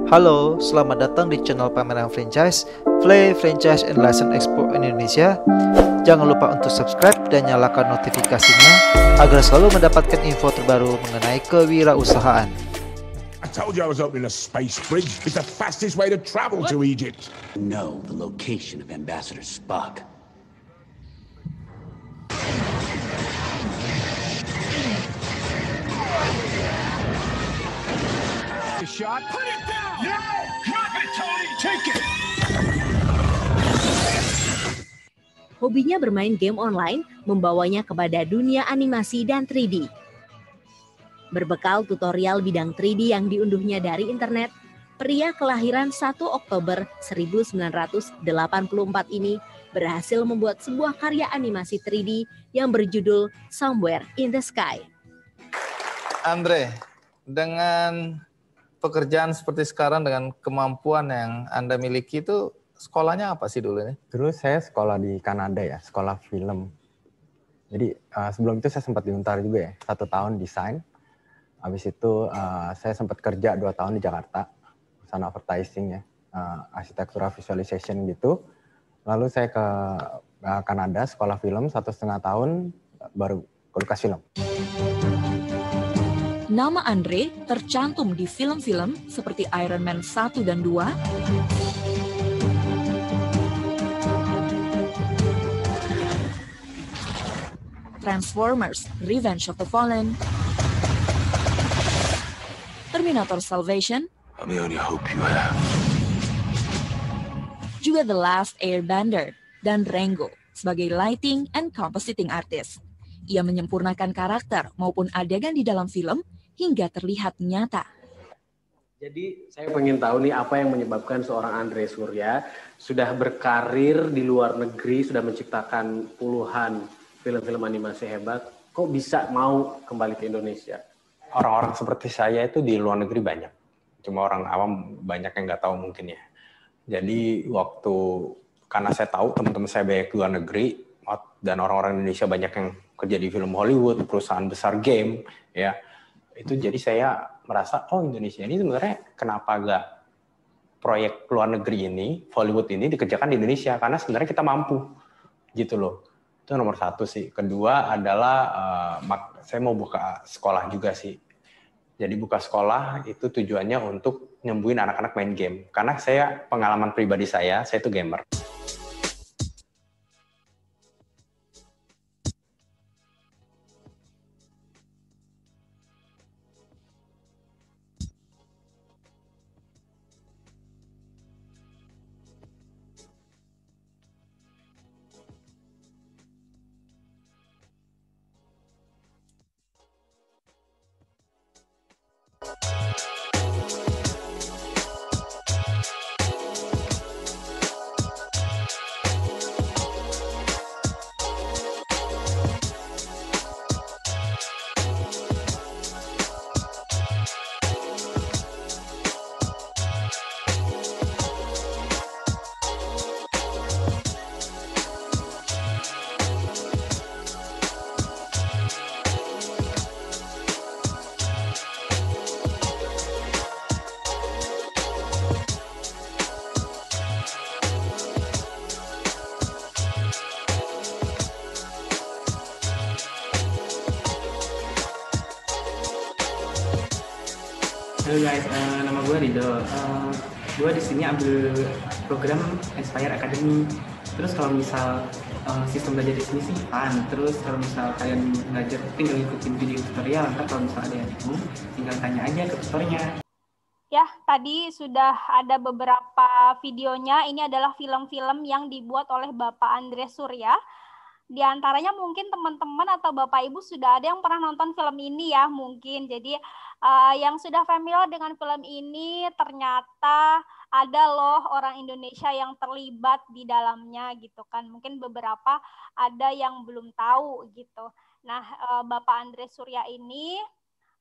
Halo, selamat datang di channel pameran franchise, Play Franchise and License Expo Indonesia. Jangan lupa untuk subscribe dan nyalakan notifikasinya agar selalu mendapatkan info terbaru mengenai kewirausahaan. I told you I was opening a space bridge. It's the fastest way to travel to Egypt. Know the location of Ambassador Spock. A shot. Put it down! No! Drop it, Tony! Take it! Hobinya bermain game online membawanya kepada dunia animasi dan 3D. Berbekal tutorial bidang 3D yang diunduhnya dari internet, pria kelahiran 1 Oktober 1984 ini berhasil membuat sebuah karya animasi 3D yang berjudul Somewhere in the Sky. Andre, dengan pekerjaan seperti sekarang dengan kemampuan yang Anda miliki itu sekolahnya apa sih dulu nih? Dulu saya sekolah di Kanada ya, sekolah film. Jadi sebelum itu saya sempat di Untar juga ya, 1 tahun desain. Habis itu saya sempat kerja 2 tahun di Jakarta, perusahaan advertising ya, arsitektura visualization gitu. Lalu saya ke Kanada, sekolah film 1,5 tahun, baru ke Lucasfilm. Nama Andre tercantum di film-film seperti Iron Man 1 dan 2, Transformers Revenge of the Fallen, Terminator Salvation, I'm the only hope you have. juga The Last Airbender, dan Rango sebagai lighting and compositing artist. Ia menyempurnakan karakter maupun adegan di dalam film hingga terlihat nyata. Jadi saya pengen tahu nih apa yang menyebabkan seorang Andre Surya sudah berkarir di luar negeri, sudah menciptakan puluhan film-film animasi hebat, kok bisa mau kembali ke Indonesia? Orang-orang seperti saya itu di luar negeri banyak. Cuma orang awam banyak yang nggak tahu mungkin ya. Jadi karena saya tahu teman-teman saya banyak di luar negeri, dan orang-orang Indonesia banyak yang kerja di film Hollywood, perusahaan besar game, ya. Itu jadi saya merasa, Indonesia ini sebenarnya kenapa nggak proyek luar negeri ini, Hollywood ini dikerjakan di Indonesia, karena sebenarnya kita mampu, gitu loh. Itu nomor 1 sih. Kedua adalah saya mau buka sekolah juga sih. Jadi buka sekolah itu tujuannya untuk nyembuhin anak-anak main game. Karena pengalaman pribadi saya itu gamer. Halo guys, nama gue Rido. Gue di sini ambil program Inspire Academy. Terus kalau misal sistem belajar di sini sih fun. Terus kalau misal kalian belajar tinggal ikutin video tutorial. Ntar kalau misal ada yang bingung, tinggal tanya aja ke tutornya. Ya, tadi sudah ada beberapa videonya. Ini adalah film-film yang dibuat oleh Bapak Andre Surya. Di antaranya mungkin teman-teman atau Bapak Ibu sudah ada yang pernah nonton film ini ya mungkin. Jadi yang sudah familiar dengan film ini ternyata ada loh orang Indonesia yang terlibat di dalamnya gitu kan. Mungkin beberapa ada yang belum tahu gitu. Nah, Bapak Andre Surya ini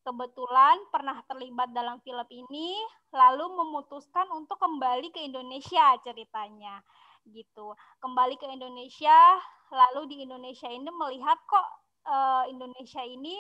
kebetulan pernah terlibat dalam film ini lalu memutuskan untuk kembali ke Indonesia ceritanya gitu. Kembali ke Indonesia, lalu di Indonesia ini melihat kok Indonesia ini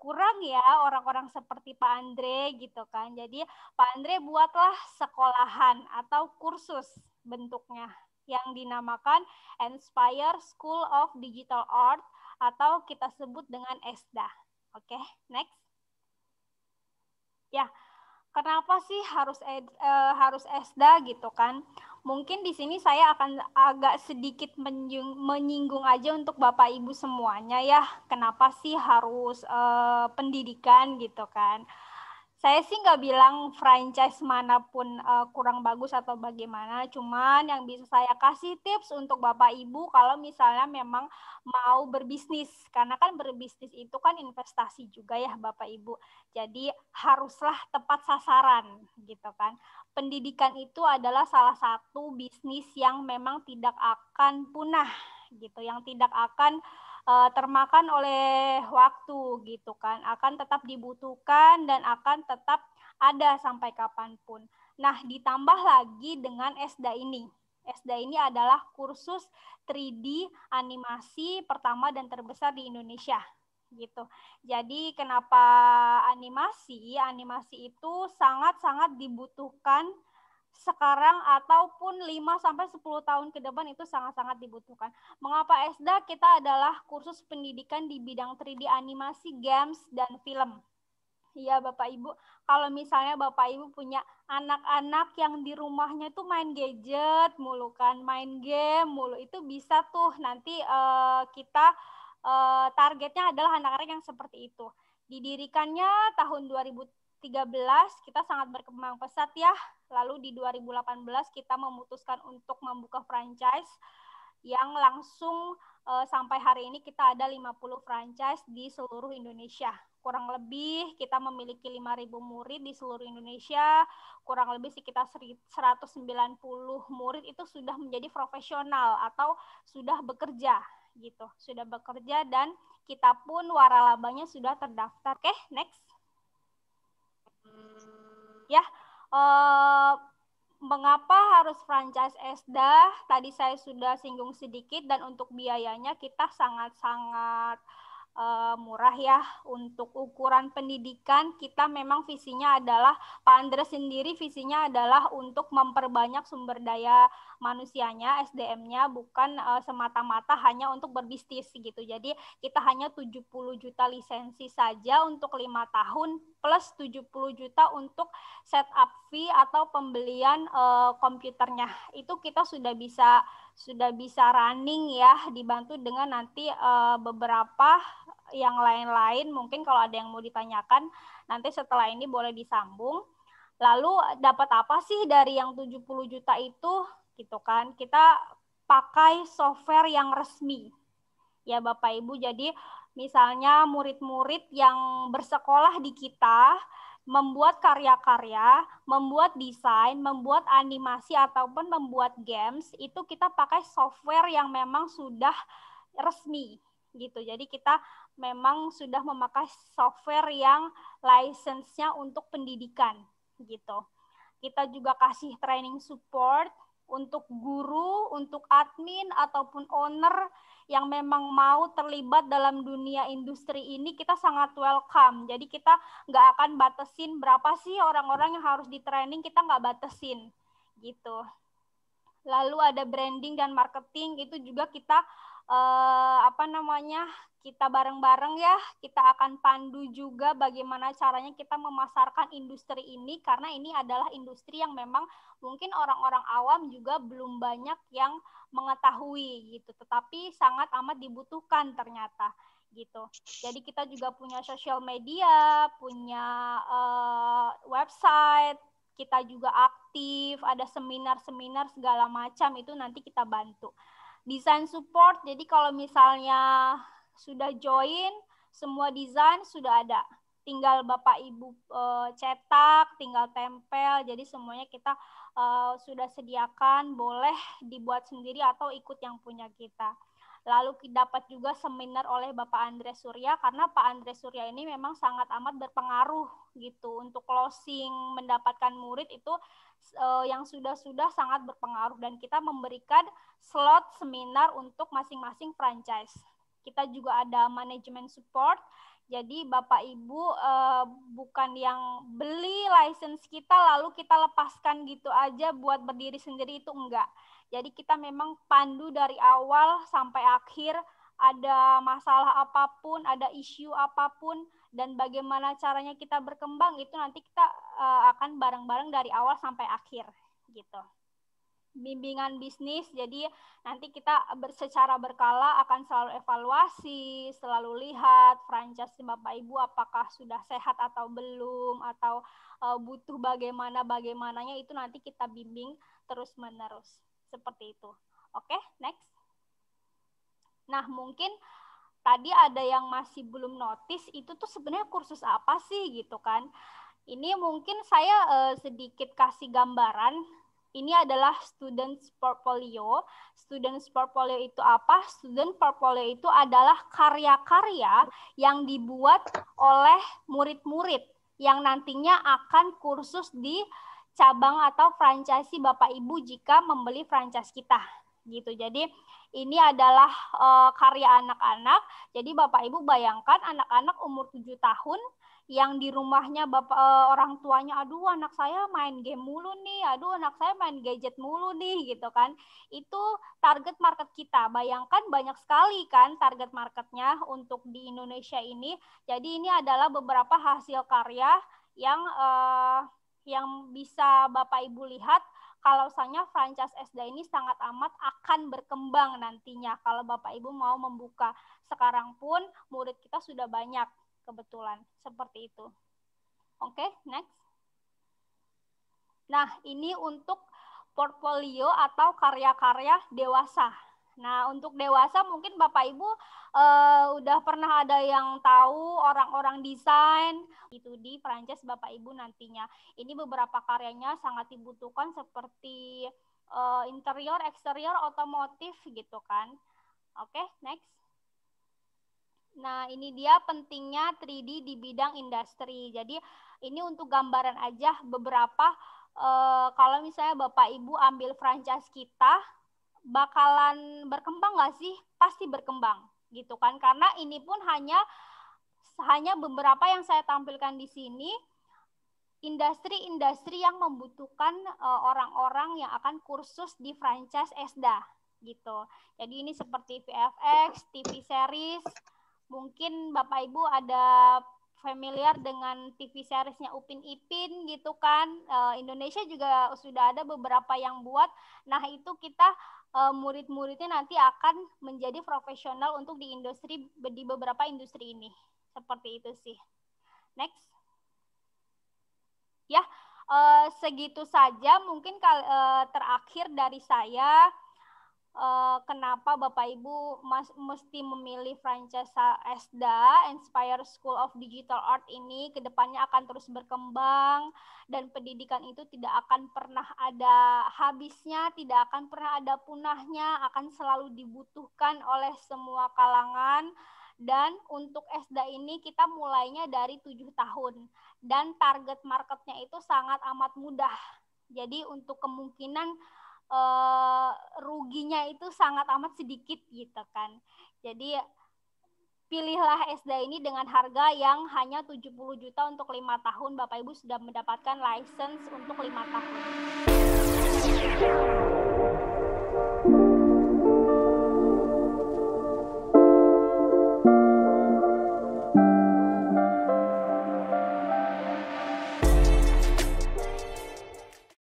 kurang ya orang-orang seperti Pak Andre gitu kan. Jadi Pak Andre buatlah sekolahan atau kursus bentuknya yang dinamakan Inspire School of Digital Art atau kita sebut dengan ESDA. Oke, next. Ya, kenapa sih harus ESDA gitu kan? Mungkin di sini saya akan agak sedikit menyinggung aja untuk Bapak Ibu semuanya ya. Kenapa sih harus pendidikan gitu kan? Saya sih nggak bilang franchise manapun kurang bagus atau bagaimana, cuman yang bisa saya kasih tips untuk Bapak Ibu kalau misalnya memang mau berbisnis, karena kan berbisnis itu kan investasi juga ya Bapak Ibu, jadi haruslah tepat sasaran gitu kan. Pendidikan itu adalah salah satu bisnis yang memang tidak akan punah gitu, yang tidak akan termakan oleh waktu gitu kan, akan tetap dibutuhkan dan akan tetap ada sampai kapanpun. Nah, ditambah lagi dengan ESDA ini. ESDA ini adalah kursus 3D animasi pertama dan terbesar di Indonesia gitu. Jadi kenapa animasi? Animasi itu sangat-sangat dibutuhkan sekarang ataupun 5-10 tahun ke depan itu sangat-sangat dibutuhkan. Mengapa ESDA? Kita adalah kursus pendidikan di bidang 3D animasi, games, dan film. Iya Bapak Ibu, kalau misalnya Bapak Ibu punya anak-anak yang di rumahnya tuh main gadget mulu kan, main game mulu, itu bisa tuh nanti kita targetnya adalah anak-anak yang seperti itu. Didirikannya tahun 2013, kita sangat berkembang pesat ya. Lalu di 2018 kita memutuskan untuk membuka franchise yang langsung sampai hari ini kita ada 50 franchise di seluruh Indonesia. Kurang lebih kita memiliki 5.000 murid di seluruh Indonesia, kurang lebih sekitar 190 murid itu sudah menjadi profesional atau sudah bekerja gitu. Sudah bekerja dan kita pun waralabanya sudah terdaftar. Oke, next. Ya, mengapa harus franchise ESDA? Tadi saya sudah singgung sedikit dan untuk biayanya kita sangat-sangat murah ya. Untuk ukuran pendidikan kita memang visinya adalah, Pak Andre sendiri visinya adalah untuk memperbanyak sumber daya manusianya, SDM-nya, bukan semata-mata hanya untuk berbisnis gitu. Jadi kita hanya 70 juta lisensi saja untuk 5 tahun plus 70 juta untuk setup fee atau pembelian komputernya. Itu kita sudah bisa running ya, dibantu dengan nanti beberapa yang lain-lain. Mungkin kalau ada yang mau ditanyakan nanti setelah ini boleh disambung. Lalu dapat apa sih dari yang 70 juta itu gitu kan? Kita pakai software yang resmi ya Bapak Ibu. Jadi misalnya murid-murid yang bersekolah di kita membuat karya-karya, membuat desain, membuat animasi ataupun membuat games, itu kita pakai software yang memang sudah resmi gitu. Jadi kita memang sudah memakai software yang license-nya untuk pendidikan gitu. Kita juga kasih training support untuk guru, untuk admin ataupun owner yang memang mau terlibat dalam dunia industri ini, kita sangat welcome. Jadi kita nggak akan batasin berapa sih orang-orang yang harus di training, kita nggak batasin gitu. Lalu ada branding dan marketing, itu juga kita kita bareng-bareng ya, kita akan pandu juga bagaimana caranya kita memasarkan industri ini, karena ini adalah industri yang memang mungkin orang-orang awam juga belum banyak yang mengetahui gitu, tetapi sangat amat dibutuhkan ternyata gitu. Jadi kita juga punya sosial media, punya website, kita juga aktif, ada seminar-seminar segala macam, itu nanti kita bantu. Desain support, jadi kalau misalnya sudah join, semua desain sudah ada. Tinggal Bapak Ibu cetak, tinggal tempel, jadi semuanya kita sudah sediakan, boleh dibuat sendiri atau ikut yang punya kita. Lalu dapat juga seminar oleh Bapak Andre Surya, karena Pak Andre Surya ini memang sangat amat berpengaruh gitu. Untuk closing, mendapatkan murid itu yang sudah sangat berpengaruh, dan kita memberikan slot seminar untuk masing-masing franchise. Kita juga ada manajemen support Jadi Bapak Ibu bukan yang beli license kita lalu kita lepaskan gitu aja buat berdiri sendiri, itu enggak. Jadi kita memang pandu dari awal sampai akhir, ada masalah apapun, ada isu apapun, dan bagaimana caranya kita berkembang itu nanti kita akan bareng-bareng dari awal sampai akhir gitu. Bimbingan bisnis, jadi nanti kita secara berkala akan selalu evaluasi, selalu lihat franchise Bapak Ibu apakah sudah sehat atau belum, atau butuh bagaimananya, itu nanti kita bimbing terus-menerus seperti itu. Oke, next. Nah, mungkin tadi ada yang masih belum notice itu tuh sebenarnya kursus apa sih gitu kan. Ini mungkin saya sedikit kasih gambaran. Ini adalah Students Portfolio. Students Portfolio itu apa? Student Portfolio itu adalah karya-karya yang dibuat oleh murid-murid yang nantinya akan kursus di cabang atau franchise Bapak Ibu jika membeli franchise kita. Gitu. Jadi ini adalah karya anak-anak. Jadi Bapak Ibu bayangkan anak-anak umur 7 tahun yang di rumahnya orang tuanya, aduh anak saya main game mulu nih, aduh anak saya main gadget mulu nih gitu kan. Itu target market kita. Bayangkan banyak sekali kan target marketnya untuk di Indonesia ini. Jadi ini adalah beberapa hasil karya yang bisa Bapak Ibu lihat. Kalau misalnya franchise SD ini sangat amat akan berkembang nantinya. Kalau Bapak Ibu mau membuka sekarang pun murid kita sudah banyak kebetulan seperti itu. Oke, next. Nah, ini untuk portfolio atau karya-karya dewasa. Nah, untuk dewasa mungkin Bapak Ibu udah pernah ada yang tahu orang-orang desain itu di franchise Bapak Ibu nantinya. Ini beberapa karyanya sangat dibutuhkan seperti interior, eksterior, otomotif gitu kan. Oke, next. Nah, ini dia pentingnya 3D di bidang industri. Jadi, ini untuk gambaran aja beberapa, kalau misalnya Bapak Ibu ambil franchise kita, bakalan berkembang nggak sih? Pasti berkembang, gitu kan. Karena ini pun hanya beberapa yang saya tampilkan di sini, industri-industri yang membutuhkan orang-orang yang akan kursus di franchise ESDA, gitu. Jadi ini seperti VFX, TV series. Mungkin Bapak Ibu ada familiar dengan TV seriesnya Upin Ipin gitu kan. Indonesia juga sudah ada beberapa yang buat. Nah, itu kita murid-muridnya nanti akan menjadi profesional untuk di beberapa industri ini. Seperti itu sih. Next. Ya, segitu saja mungkin terakhir dari saya. Kenapa Bapak Ibu mesti memilih franchise ESDA, Inspire School of Digital Art ini, kedepannya akan terus berkembang, dan pendidikan itu tidak akan pernah ada habisnya, tidak akan pernah ada punahnya, akan selalu dibutuhkan oleh semua kalangan. Dan untuk ESDA ini kita mulainya dari 7 tahun, dan target marketnya itu sangat amat mudah. Jadi untuk kemungkinan ruginya itu sangat amat sedikit gitu kan. Jadi pilihlah ESDA ini dengan harga yang hanya 70 juta untuk 5 tahun. Bapak Ibu sudah mendapatkan license untuk 5 tahun.